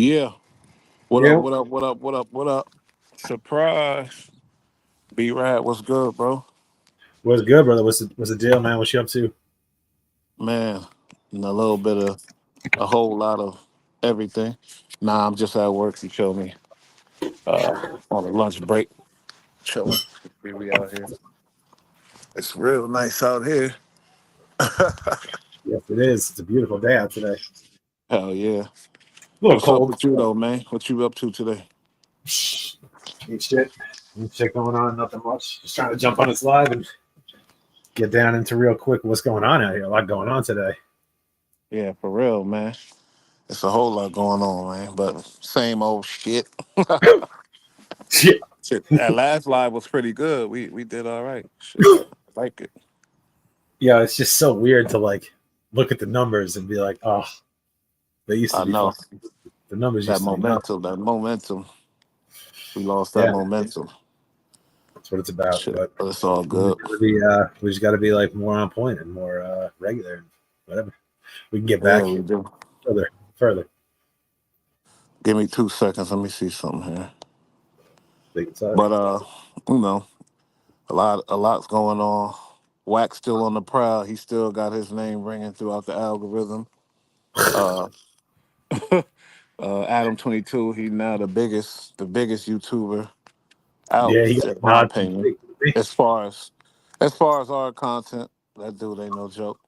Yeah. What up? Yeah. What up? What up? What up? What up? Surprise. B Rad, what's good, bro? What's good, brother? What's the deal, man? What you up to? Man, and a little bit of a whole lot of everything. Nah, I'm just at work. You feel me? On a lunch break, chilling. We out here. It's real nice out here. Yes, it is. It's a beautiful day out today. Hell yeah. A little What's up cold. with you though, man? What you up to today? Ain't shit. Ain't shit going on. Nothing much. Just trying to jump on this live and get down into real quick what's going on out here. A lot going on today. Yeah, for real, man. It's a whole lot going on, man. But same old shit. Shit. Shit. That last live was pretty good. We did all right. Shit. Like it. Yeah, it's just so weird to like look at the numbers and be like, oh, they used to I be know. fucking. The numbers That used to be nuts. momentum, that momentum. We lost that Yeah, momentum. that's what it's about. Shit, But but it's all we good. just gotta be, we just got to be like more on point and more regular and whatever. We can get Yeah, back we do. further. Give me 2 seconds. Let me see something here. Big inside. But you know, a lot's going on. Wack still on the prowl. He still got his name ringing throughout the algorithm. Uh, Adam22, he now the biggest YouTuber out, Yeah, he got in a my nod. opinion. As far as our content, that dude ain't no joke.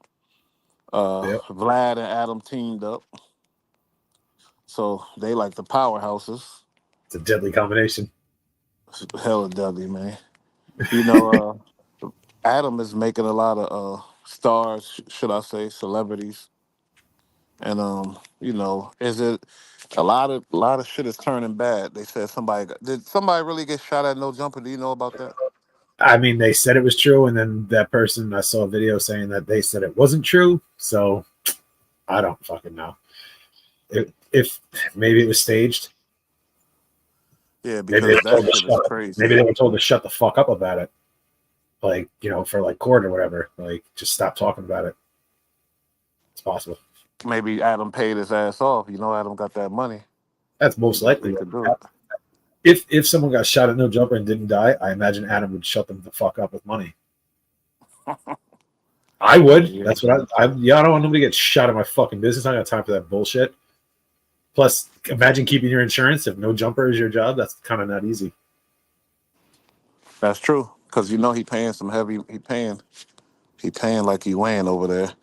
Yeah, Vlad and Adam teamed up, so they like the powerhouses. it's a deadly combination. Hella deadly, man. You know, Adam is making a lot of stars, should I say, celebrities, and is it a lot of shit is turning bad. They said did somebody really get shot at No Jumper? Do you know about that? I mean, they said it was true, and then that person I saw a video saying that they said it wasn't true. So I don't fucking know. If maybe it was staged, Yeah, maybe they because were that told to shit is shut. crazy. Maybe they were told to shut the fuck up about it, like for like court or whatever. Like just stop talking about it. It's possible. Maybe Adam paid his ass off. You know, Adam got that money. That's He most likely definitely what could would do it. happen. If someone got shot at No Jumper and didn't die, I imagine Adam would shut them the fuck up with money. I Oh would. yeah. That's what I don't want nobody to get shot at my fucking business. I don't got time for that bullshit. Plus, imagine keeping your insurance if No Jumper is your job. That's kind of not easy. That's true. Cause you know he paying some heavy. He paying like he weighing over there.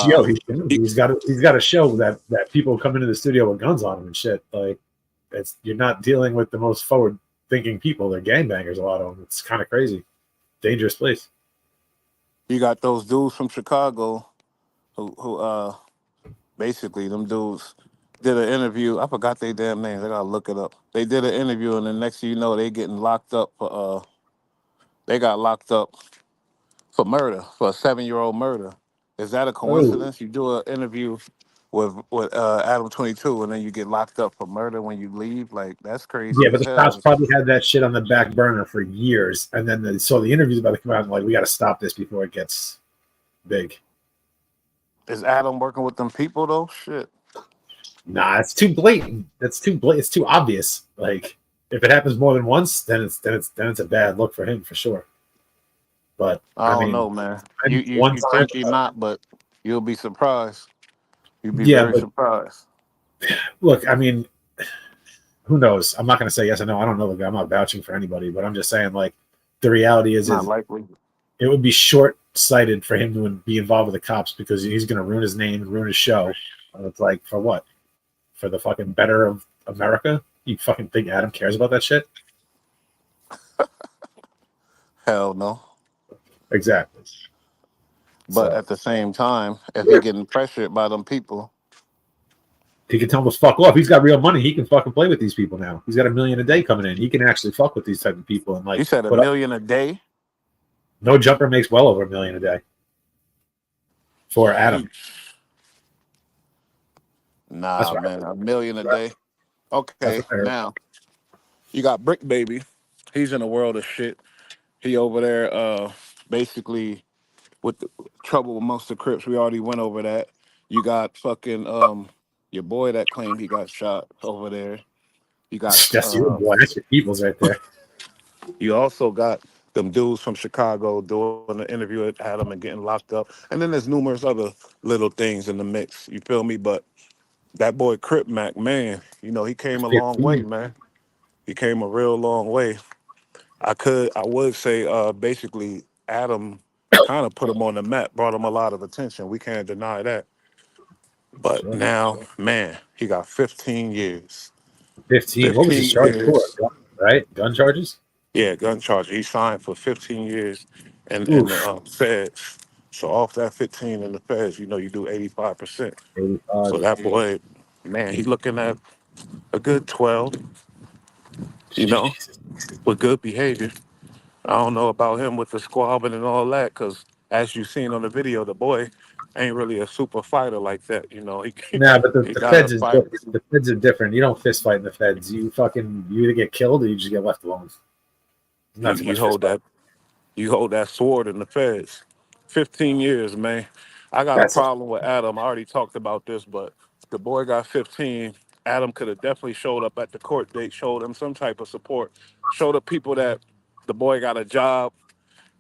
Yo, Uh, he- he's got to show that people come into the studio with guns on them and shit. Like, it's you're not dealing with the most forward thinking people. They're gangbangers. A lot of them. It's kind of crazy, dangerous place. you got those dudes from Chicago who basically them dudes did an interview. I forgot their damn names. I gotta look it up. They did an interview, and the next thing you know, they got locked up for murder, for a 7-year-old murder. Is that a Oh, coincidence? You do an interview with Adam 22, and then you get locked up for murder when you leave. Like that's crazy yeah, but as the cops hell. probably had that shit on the back burner for years, and then they saw the interviews about to come out, and like, we got to stop this before it gets big. Is Adam working with them people though? Shit. Nah, it's too blatant. That's too blatant. It's too obvious. Like, if it happens more than once, then it's a bad look for him for sure. But I I don't mean, know, man. You one you time, think you're not, but you'll be surprised. You'd be yeah. very But surprised. look, I mean, who knows? I'm not going to say yes or no. I don't know the guy. I'm not vouching for anybody, but I'm just saying, like, the reality Not is likely. it would be short sighted for him to be involved with the cops because he's going to ruin his name and ruin his show. And it's like, for what? For the fucking better of America? You fucking think Adam cares about that shit? Hell no. Exactly. But So at the same time, if he getting pressured by them people, he can tell him to fuck off. He's got real money. He can fucking play with these people now. He's got $1 million a day coming in. He can actually fuck with these type of people and you like said a put up. million a day. No Jumper makes well over $1 million a day for Adam. Sheesh. That's Nah, right. man, a million a day. That's Okay, what I heard. now you got Brick Baby. He's in a world of shit. He over there, basically with the trouble amongst the Crips. We already went over that. You got fucking your boy that claimed he got shot over there. You got That's your boy. That's your people's right there. you also got them dudes from Chicago doing an interview with Adam and getting locked up. And then there's numerous other little things in the mix. You feel me? But that boy Crip Mac, man, he came a long way, 15. man. He came a real long way. I would say basically Adam kind of put him on the map, brought him a lot of attention. We can't deny that. But Sure. now, man, he got 15 years. 15. What was his 15 charge for? years. Gun, right? Gun charges? Yeah, gun charge. He signed for 15 years and the Oof. feds. So off that 15 in the feds, you do 85%. 85. So that boy, man, he's looking at a good 12, you know, Jesus. with good behavior. I don't know about him with the squabbling and all that, because as you seen on the video, the boy ain't really a super fighter like that. He Nah, but he the got to feds is fight. different. The feds are different. You don't fist fight in the feds. You either get killed or you just get left alone. You, Not too you much fist hold fight. that you hold that sword in the feds. 15 years, man. I got a That's a problem with Adam. I already talked about this, but the boy got 15. Adam could have definitely showed up at the court date, showed him some type of support, showed the people that the boy got a job.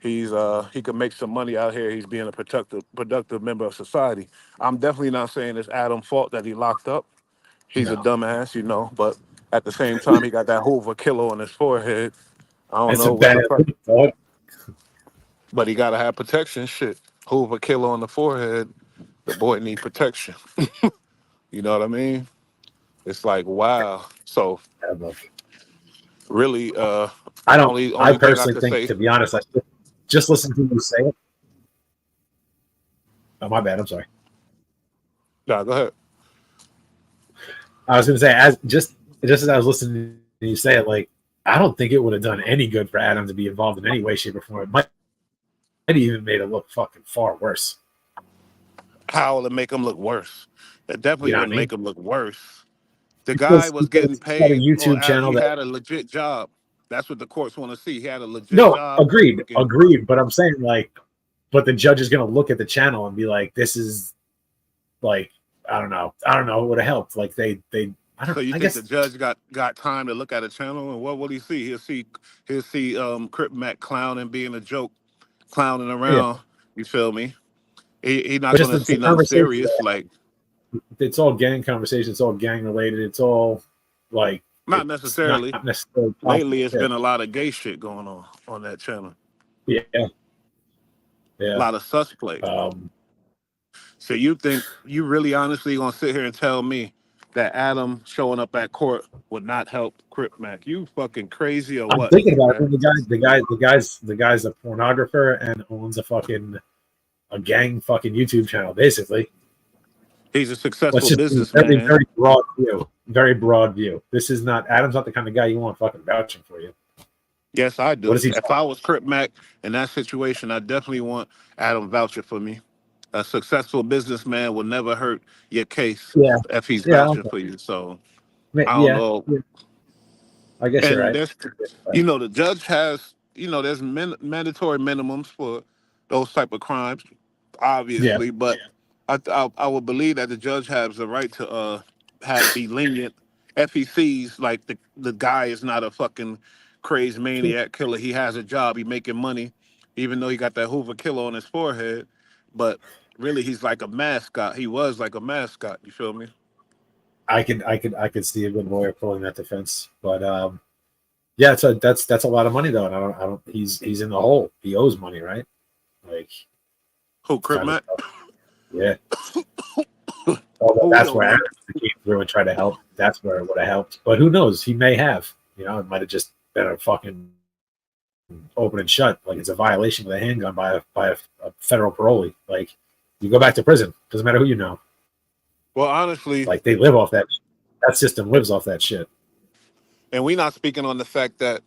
He could make some money out here. He's being a productive member of society. I'm definitely not saying it's Adam's fault that he locked up. He's a no. dumbass, but at the same time he got that Hoover killer on his forehead. I don't It's a know what bad the fuck, look, dog. but he gotta have protection. Shit, Hoover killer on the forehead. The boy need protection. You know what I mean? It's like wow. So Bad look. really, I don't. only I only thing I personally could think, say. to be honest, I just listen to you say it. Oh, my bad. I'm sorry. Nah, go ahead. I was going to say, as I was listening to you say it, like I don't think it would have done any good for Adam to be involved in any way, shape, or form. It might have even made it look fucking far worse. How will it make him look worse? It definitely You know what I wouldn't mean? make him look worse. The guy Because was getting he's got a paid, or YouTube channel he that. had a legit job. That's what the courts want to see. He had a legit No, job. agreed, Making, agreed. But I'm saying like, but the judge is going to look at the channel and be like, this is like, I don't know. It would have helped. Like they. I so don't. you I think the guess. judge got time to look at a channel, and what will he see? He'll see Crip Mac clowning, being a joke, clowning Yeah. around. You feel me? He not But just gonna the see nothing conversation, serious like. it's all gang conversation. It's all gang related. It's all like Not it's not necessarily. necessarily positive Lately, it's shit. been a lot of gay shit going on that channel. Yeah, A yeah. lot of sus play. Um, So you think you really honestly gonna sit here and tell me that Adam showing up at court would not help Crip Mac? You fucking crazy or I'm what, thinking about it. man? The guy's a pornographer and owns a gang fucking YouTube channel. Basically, He's a let's successful just be very businessman. very broad view. Very broad view. This is not Adam's not the kind of guy you want fucking vouching for you. Yes, I What do. is he? If I was Crip Mac in that situation, I definitely want Adam voucher for me. A successful businessman will never hurt your case Yeah, if he's yeah, vouching okay. for you. So I don't Yeah, know. yeah. I guess you're And right. there's, the judge has, there's mandatory minimums for those type of crimes, Yeah, obviously. But I would believe that the judge has the right to be lenient. If he sees like the guy is not a fucking crazy maniac killer, he has a job, he making money, even though he got that Hoover killer on his forehead. But really, he's like a mascot. He was like a mascot. You feel me? I could see a good lawyer pulling that defense, but yeah, so that's a lot of money though, and I don't. He's in the hole. He owes money, right? Like Who, it's Crip kind of Mac? yeah. Although Who that's though, where man? Aaron came through and tried to help. That's where it would have helped. But who knows? He may have. It might have just been a fucking open and shut. Like it's a violation with a handgun by a federal parolee. Like you go back to prison. Doesn't matter who you know. Well, honestly, Like they live off that. That system lives off that shit. and we not speaking on the fact that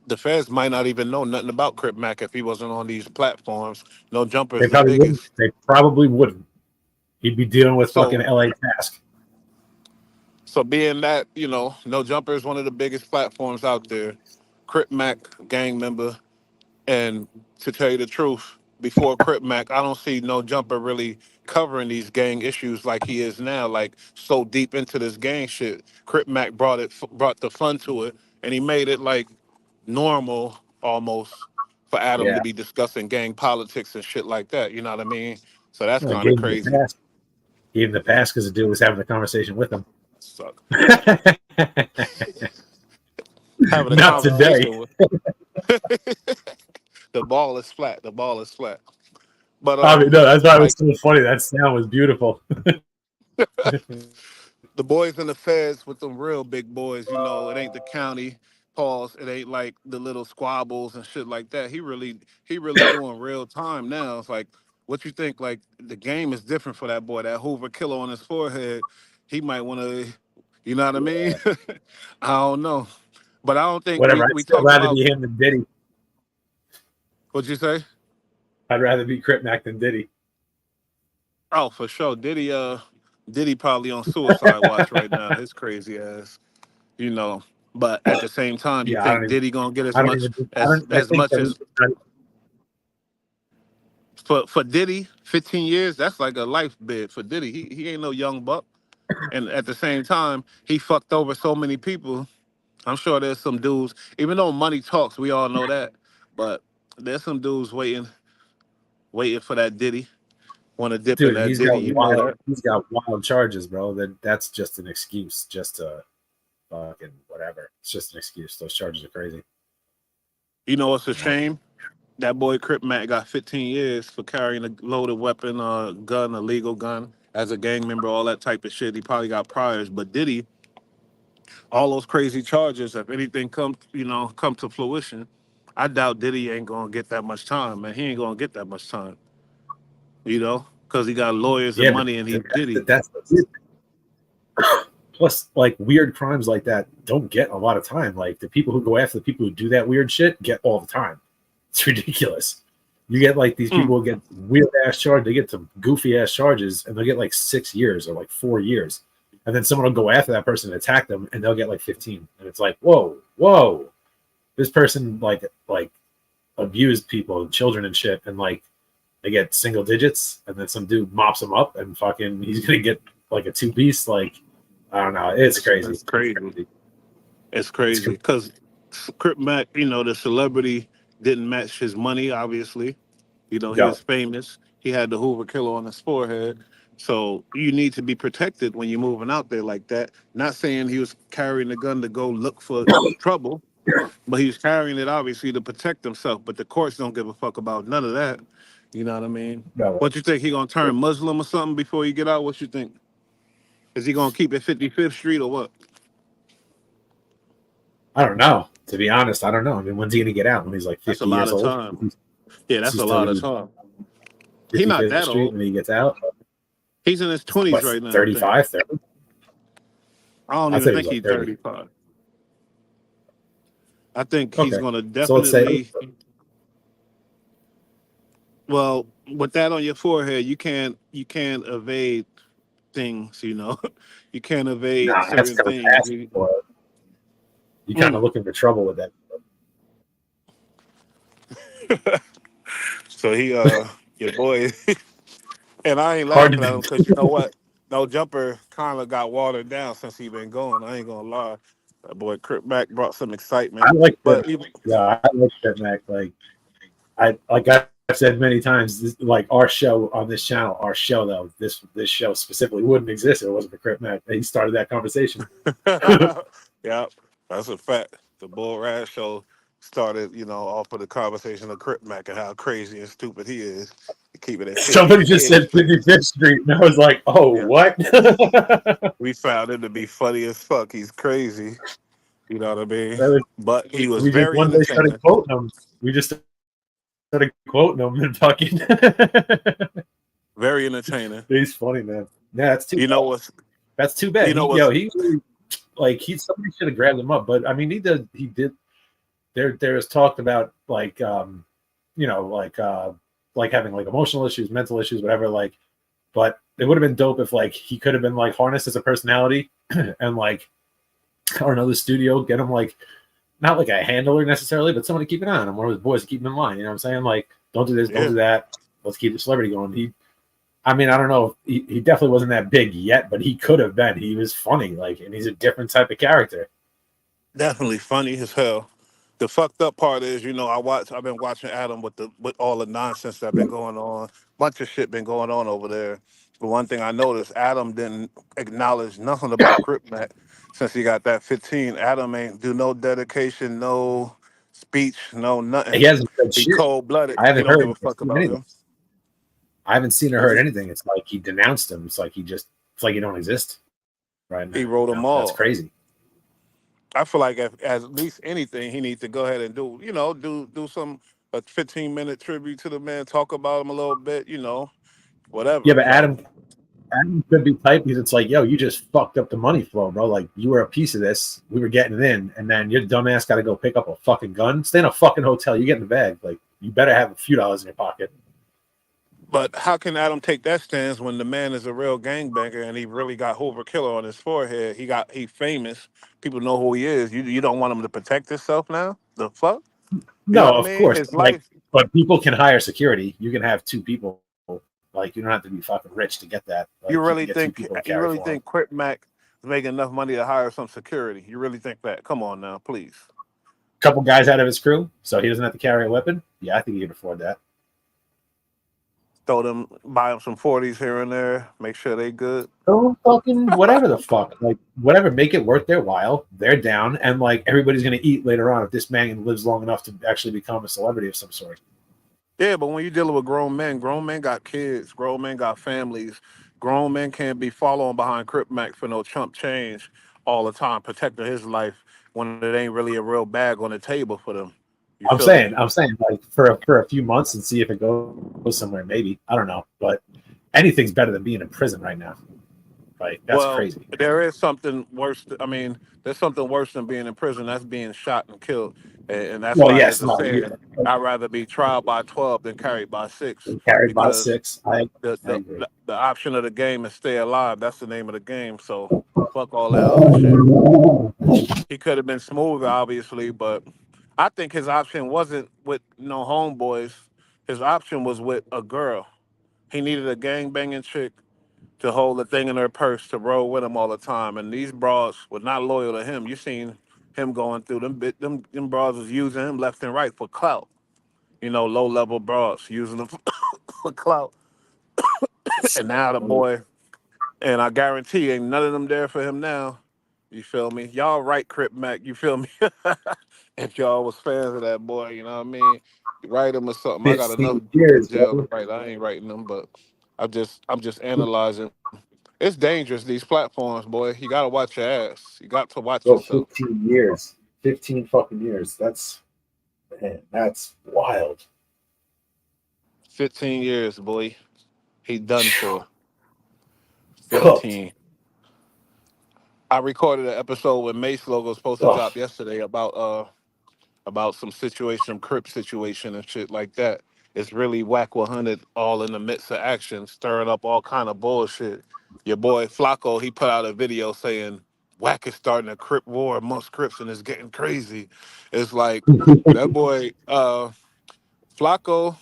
the feds might not even know nothing about Crip Mac if he wasn't on these platforms. No Jumper They is the probably wouldn't. biggest. They probably wouldn't. He'd be dealing with fucking So LA Task. so being that, No Jumper is one of the biggest platforms out there. Crip Mac, gang member, and to tell you the truth, before Crip Mac, I don't see No Jumper really covering these gang issues like he is now, like so deep into this gang shit. Crip Mac brought the fun to it, and he made it like normal almost for Adam Yeah. to be discussing gang politics and shit like that. You know what I mean? So that's Well, I kind of gave him the crazy. pass. Gave him the pass because the dude was having a conversation with him. Suck. Having a Not today. conversation with the ball is flat. The ball is flat. But I mean, no, that's why it was like so funny. That sound was beautiful. the boys in the feds with them real big boys, you know, it ain't the county pause. It ain't like the little squabbles and shit like that. He really doing real time now. It's like, what you think? Like the game is different for that boy. That Hoover killer on his forehead, he might want to, you know what I mean? I don't know, but I don't think Whatever. I'd we still talk rather about be him than Diddy. what you say. I'd rather be Crip Mac than Diddy. Oh, for sure. Diddy probably on suicide watch right now. His crazy ass, you know. But at the same time, you Yeah, I don't think even. Diddy gonna get I don't even. I don't. I as think much that as for Diddy, 15 years, that's like a life bid for Diddy. He ain't no young buck. And at the same time, he fucked over so many people. I'm sure there's some dudes, even though money talks, we all know that. But there's some dudes waiting for that Diddy. Want to dip in dude, that Diddy, you know that. he's got wild charges, bro. That's just an excuse, just to fucking whatever. It's just an excuse. Those charges are crazy. You know what's a You know? shame? That boy Crip Mac got 15 years for carrying a loaded weapon, gun, a legal gun, as a gang member, all that type of shit. He probably got priors, but Diddy, all those crazy charges, if anything come to fruition, I doubt Diddy ain't gonna get that much time, man. He ain't gonna get that much time, because he got lawyers and Yeah, but money, and he's Diddy. that's plus like weird crimes like that don't get a lot of time. Like the people who go after the people who do that weird shit get all the time. It's ridiculous. You get like these Mm. people who get weird ass charges, they get some goofy ass charges, and they'll get like 6 years or like 4 years. And then someone will go after that person and attack them, and they'll get like 15. And it's like, whoa, this person like abused people and children and shit, and like they get single digits, and then some dude mops them up, and fucking he's gonna get like a 2-piece. Like I don't know, it's crazy. It's crazy. It's crazy because Crip Mac, the celebrity didn't match his money. Obviously, he Yeah, was famous. He had the Hoover killer on his forehead. So you need to be protected when you're moving out there like that. Not saying he was carrying a gun to go look for trouble, but he was carrying it obviously to protect himself. But the courts don't give a fuck about none of that. You know what I mean? no, What you think, he gonna turn Muslim or something before you get out? What you think? Is he gonna keep it 55th Street or what? I don't know. To be honest, I don't know. I mean, when's he gonna get out? When he's like That's a 50 lot years of old? time. Yeah, Is that's he a still lot gonna of be time. He not 55th that Street old. when he gets out? He's in his 20s What, right now, I think. 35, 30? I don't I even thought he was think like he's 30. 35. I think he's Okay. gonna So let's say, definitely. Well, with that on your forehead, you can't evade things. You can't evade nah, that's certain kind of things. past. You kind of Mm. looking for trouble with that. So your boy, and I ain't Hard to laughing at him do. because you know what? No Jumper kind of got watered down since he been gone. I ain't gonna lie. That boy Crip Mac brought some excitement, I like that. but even, Yeah, I like that, Mac. I've said many times, like our show on this channel, our show though, this show specifically wouldn't exist if it wasn't for Crip Mac. He started that conversation. yeah, that's a fact. The Bull Rag Show started, off of the conversation of Crip Mac and how crazy and stupid he is. Keep it at Somebody just 55th said Street. 55th Street, and I was like, oh, Yeah, what? we found him to be funny as fuck. He's crazy. You know what I mean? That was, But he was we just very one day started entertaining. quoting him. We just started quoting him and fucking. Very entertaining. He's funny, man. Yeah, that's too You know bad. what's That's too bad. you know He what's he like somebody should have grabbed him up, but I mean he did. There was talked about like you know like having like emotional issues, mental issues, whatever. Like, but it would have been dope if like he could have been like harnessed as a personality and like or another studio get him like not like a handler necessarily, but someone to keep an eye on him, one of his boys to keep him in line. You know what I'm saying? Like, don't do this, don't yeah. do that. Let's keep the celebrity going. I mean, I don't know. He definitely wasn't that big yet, but he could have been. He was funny, like, and he's a different type of character. Definitely funny as hell. The fucked up part is, I've been watching Adam with all the nonsense that been going on. Bunch of shit been going on over there. But one thing I noticed, Adam didn't acknowledge nothing about Crip Mac since he got that 15. Adam ain't do no dedication, no speech, no nothing. He hasn't said He shit. cold blooded. I He haven't don't heard give a or fuck seen about anything. him. I haven't seen or That's heard just, anything. It's like he denounced him. It's like it's like he don't exist right now. he wrote them That's all. crazy. I feel like if, as at least anything, he needs to go ahead and do some a 15-minute tribute to the man, talk about him a little bit, Yeah, whatever. but But Adam could be tight because it's like, yo, you just fucked up the money flow, bro. Like, you were a piece of this. We were getting it in, and then your dumbass got to go pick up a fucking gun. Stay in a fucking hotel. You get in the bag. Like, you better have a few dollars in your pocket. but how can Adam take that stance when the man is a real gangbanger and he really got Hoover Killer on his forehead? He famous. People know who he is. You don't want him to protect himself now? The fuck? You know No, what I of mean? course. His Like, life. but people can hire security. You can have two people. Like, you don't have to be fucking rich to get that. You Like, you can really get two think people to you carry really for him. think Crip Mac is making enough money to hire some security? You really think that? Come on now, please. A couple guys out of his crew, so he doesn't have to carry a weapon. Yeah, I think he can afford that. Throw them, buy them some 40s here and there, make sure they good. Oh, fucking whatever the fuck. Like, whatever, make it worth their while. They're down, and like everybody's gonna eat later on if this man lives long enough to actually become a celebrity of some sort. Yeah, but when you're dealing with grown men got kids, grown men got families. Grown men can't be following behind Crip Mac for no chump change all the time, protecting his life when it ain't really a real bag on the table for them. You feel me? I'm saying, like for a few months and see if it goes somewhere. Maybe, I don't know, but anything's better than being in prison right now. Like, that's Well, crazy. there is something worse. I mean, there's something worse than being in prison. That's being shot and killed, and that's Well, why there's yes, a no, saying: yeah, I'd rather be tried by 12 than carried by six, carried by because six. I the I the agree. the option of the game is stay alive. That's the name of the game. So fuck all that other shit. He could have been smoother, obviously, but I think his option wasn't with no homeboys. His option was with a girl. He needed a gang banging chick to hold the thing in her purse to roll with him all the time. And these bras were not loyal to him. You seen him going through them bras was using him left and right for clout. Low level bras using them for clout. And now the boy, and I guarantee ain't none of them there for him now. You feel me? Y'all right, Crip Mac. You feel me? If y'all was fans of that boy, you know what I mean? Write him or something. I got enough 15 dudes in years, jail to bro. write. I ain't writing them, but I'm just analyzing. It's dangerous, these platforms, boy. You gotta watch your ass. You got to watch Bro, yourself. 15 years. 15 fucking years. That's, man, that's wild. 15 years, boy. He done for. Cooked. 15. I recorded an episode when Mace Logo was supposed to Oh, drop yesterday about some situation, Crip situation and shit like that. It's really Whack 100 all in the midst of action, stirring up all kind of bullshit. Your boy Flacco, he put out a video saying Whack is starting a Crip war amongst Crips and it's getting crazy. It's like that boy Flacco,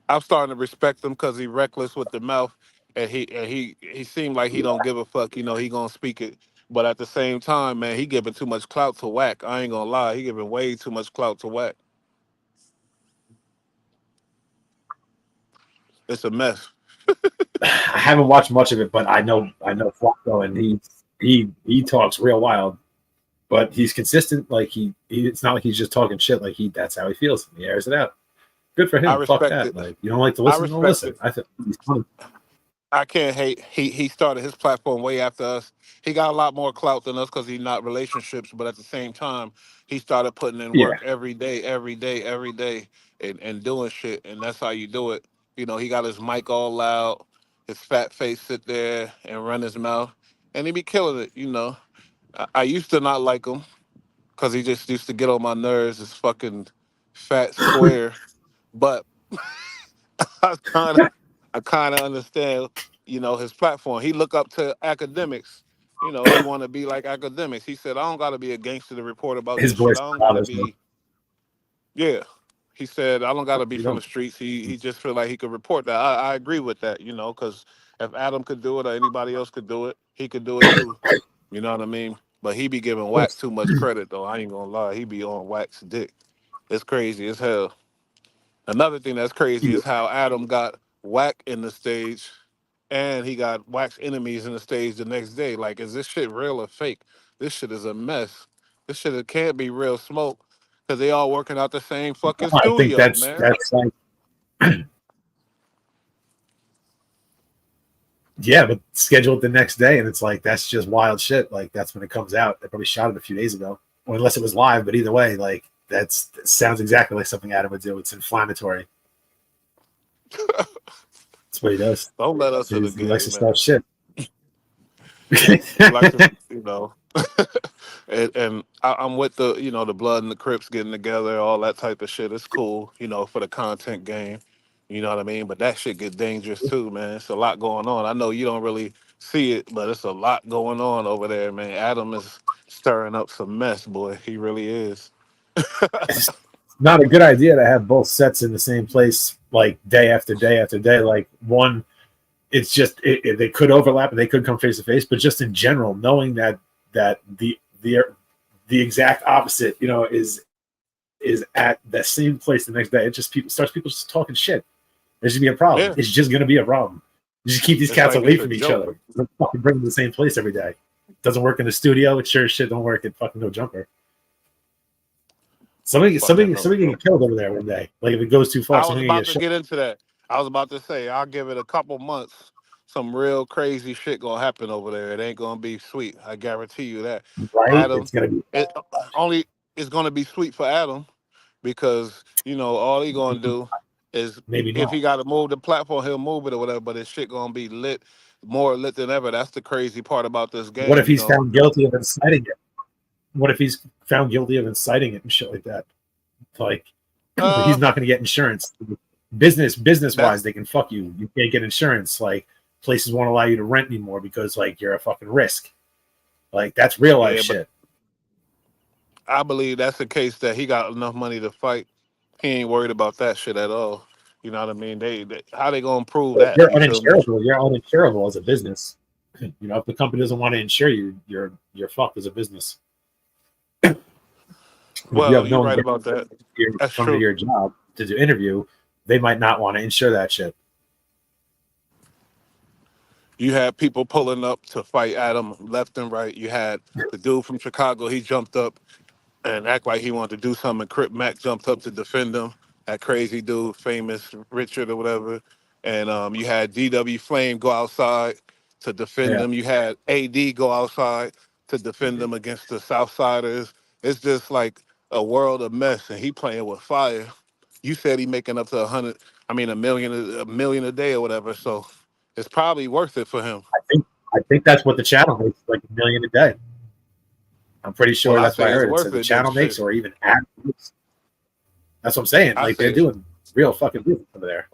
I'm starting to respect him because he reckless with the mouth, and he seemed like he don't give a fuck. He gonna speak it, but at the same time, man, he giving too much clout to Whack. I ain't gonna lie, he giving way too much clout to Whack. It's a mess. I haven't watched much of it, but I know Flacco, and he talks real wild, but he's consistent. Like, it's not like he's just talking shit. Like, that's how he feels. He airs it out. Good for I him. Fuck respect that. it. Like, you don't like to I listen? Don't respect listen. it. I think he's fun. I can't hate. He started his platform way after us. He got a lot more clout than us because he's not relationships. But at the same time, he started putting in Yeah. work every day, every day, every day, and doing shit. And that's how you do it. He got his mic all loud, his fat face sit there and run his mouth, and he be killing it. I used to not like him because he just used to get on my nerves. This fucking fat square. But I kind of, I kind of understand, his platform. He look up to academics. He want to be like academics. He said, "I don't got to be a gangster to report about His this shit. voice I don't got to bothers me. be." Yeah, He said, "I don't got to be You from don't. the streets." He just feel like he could report that. I agree with that, you know, because if Adam could do it or anybody else could do it, he could do it too. You know what I mean? But he be giving Of Wack course. too much credit, though. I ain't gonna lie. He be on Wack's dick. It's crazy as hell. Another thing that's crazy is how Adam got Wack in the stage, and he got Wack's enemies in the stage the next day. Like, is this shit real or fake? This shit is a mess. This shit can't be real smoke because they all working out the same fucking I think studio, man. that's like, yeah, but schedule it the next day, and it's like that's just wild shit. Like that's when it comes out. They probably shot it a few days ago, or unless it was live. But either way, like that sounds exactly like something Adam would do. It's inflammatory. That's what he does. Don't let us in the He likes to game, start man. shit. He likes to, you know. I'm with the, you know, the Blood and the Crips getting together, all that type of shit. It's cool, you know, for the content game. You know what I mean? But that shit get dangerous too, man. It's a lot going on. I know you don't really see it, but it's a lot going on over there, man. Adam is stirring up some mess, boy. He really is. It's not a good idea to have both sets in the same place, like day after day after day. Like one, it's just they could overlap and they could come face to face, but just in general, knowing that the exact opposite, you know, is at the same place the next day. It just people just talking shit. There's gonna be a problem. Yeah. It's just gonna be a problem. You just keep these It's cats like away it's a from each joke. other. Don't fucking bring them to the same place every day. Doesn't work in the studio. It sure as shit don't work at fucking No Jumper. Fucking no Somebody can joke. get killed over there one day. Like if it goes too far, I was somebody can about get to shot. get into that. I was about to say I'll give it a couple months. Some real crazy shit gonna happen over there. It ain't gonna be sweet. I guarantee you that. Right? Adam, It's gonna be it only it's gonna be sweet for Adam because you know all he gonna do is maybe if not. he got to move the platform, he'll move it or whatever. But his shit gonna be lit, more lit than ever. That's the crazy part about this What game, if you he's know. found guilty of inciting it? What if he's found guilty of inciting it and shit like that? Like Uh, he's not gonna get insurance. Business that's wise, they can fuck you. You can't get insurance. Like places won't allow you to rent anymore because like you're a fucking risk. Like that's real life yeah, but shit. I believe that's the case that he got enough money to fight. He ain't worried about that shit at all. You know what I mean? They how they gonna prove that? You're You feel me? uninsurable. You're uninsurable as a business. You know, if the company doesn't want to insure you, you're fucked as a business. If you Well, have you're no one right about that. That's come to true. your job to do interview, they might not want to insure that shit. You had people pulling up to fight Adam left and right. You had the dude from Chicago. He jumped up and act like he wanted to do something. Crip Mac jumped up to defend him. That crazy dude, famous Richard or whatever. And you had DW Flame go outside to defend Yeah. him. You had AD go outside to defend them against the Southsiders. It's just like a world of mess, and he playing with fire. You said he making up to 100. I mean, a million a day or whatever. So it's probably worth it for him. I think that's what the channel makes, like a million a day. I'm pretty Well, sure I that's what say I it's heard. It said worth the it. Then channel makes, shit. or even ad makes. That's what I'm saying. I Like they're say doing real fucking business over there.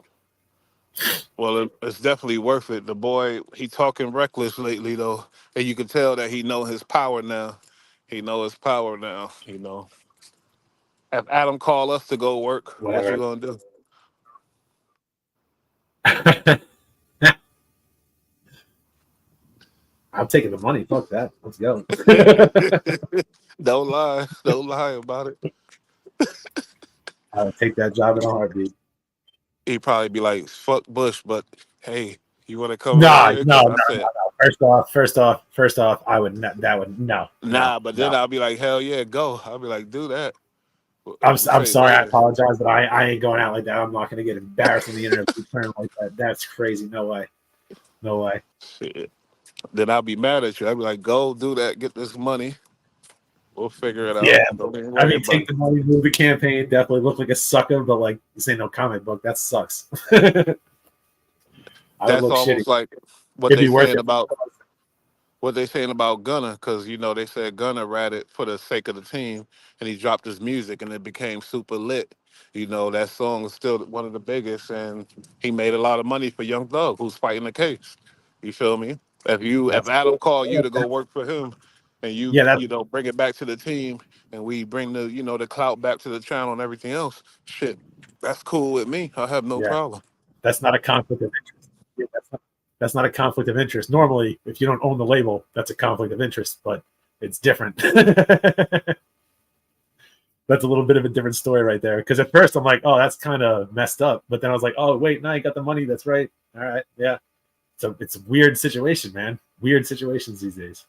Well, it's definitely worth it. The boy, he talking reckless lately though, and you can tell that he know his power now. He know his power now. You know, if Adam call us to go work, what you Whatever. gonna do? I'm taking the money. Fuck that. Let's go. Don't lie about it. I would take that job in a heartbeat. He'd probably be like, "Fuck Bush," but hey, you want to come over No, here? no, Because no, I no, said no. First off, I would not, that would no, no, nah, but then no. I'll be like, "Hell yeah, go!" I'll be like, "Do that." I'm I'm say sorry. I less. apologize, but I ain't going out like that. I'm not going to get embarrassed on the internet like that. That's crazy. No way. No way. Shit. Then I'll be mad at you. I'll be like, "Go do that. Get this money. We'll figure it out. Yeah. Don't even I worry mean, about take it." the money, move the campaign. Definitely look like a sucker, but like this ain't no comic book. That sucks. I would That's look shitty. almost like what It'd they be worth saying it. about Gunner, because you know they said Gunner ratted for the sake of the team, and he dropped his music, and it became super lit. You know that song is still one of the biggest, and he made a lot of money for Young Thug, who's fighting the case. You feel me? If That's Adam called you yeah, to go work for him, and yeah. That you know bring it back to the team, and we bring the the clout back to the channel and everything else, shit, that's cool with me. I have no Yeah, problem. that's not a conflict of interest. Yeah, that's not a conflict of interest. Normally, if you don't own the label, that's a conflict of interest, but it's different. That's a little bit of a different story right there. Because at first I'm like, oh, that's kind of messed up. But then I was like, oh, wait, no, you got the money. That's right. All right. Yeah. So it's a weird situation, man. Weird situations these days.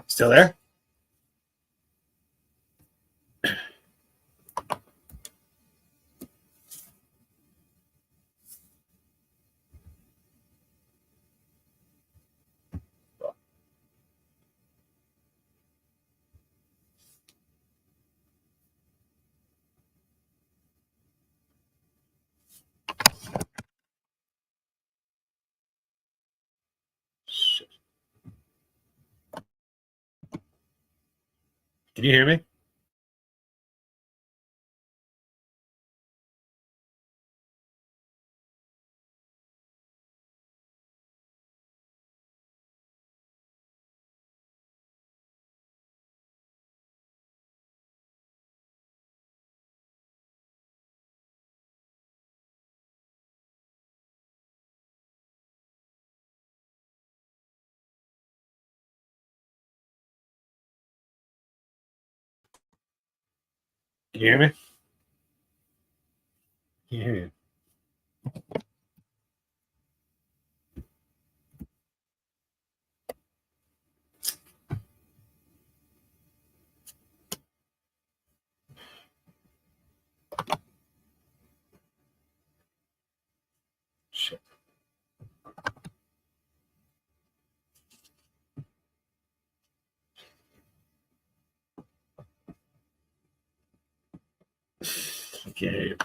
Still there? Shit. Can you hear me? Can you hear me? Can you hear me? Shit. I can't hear you.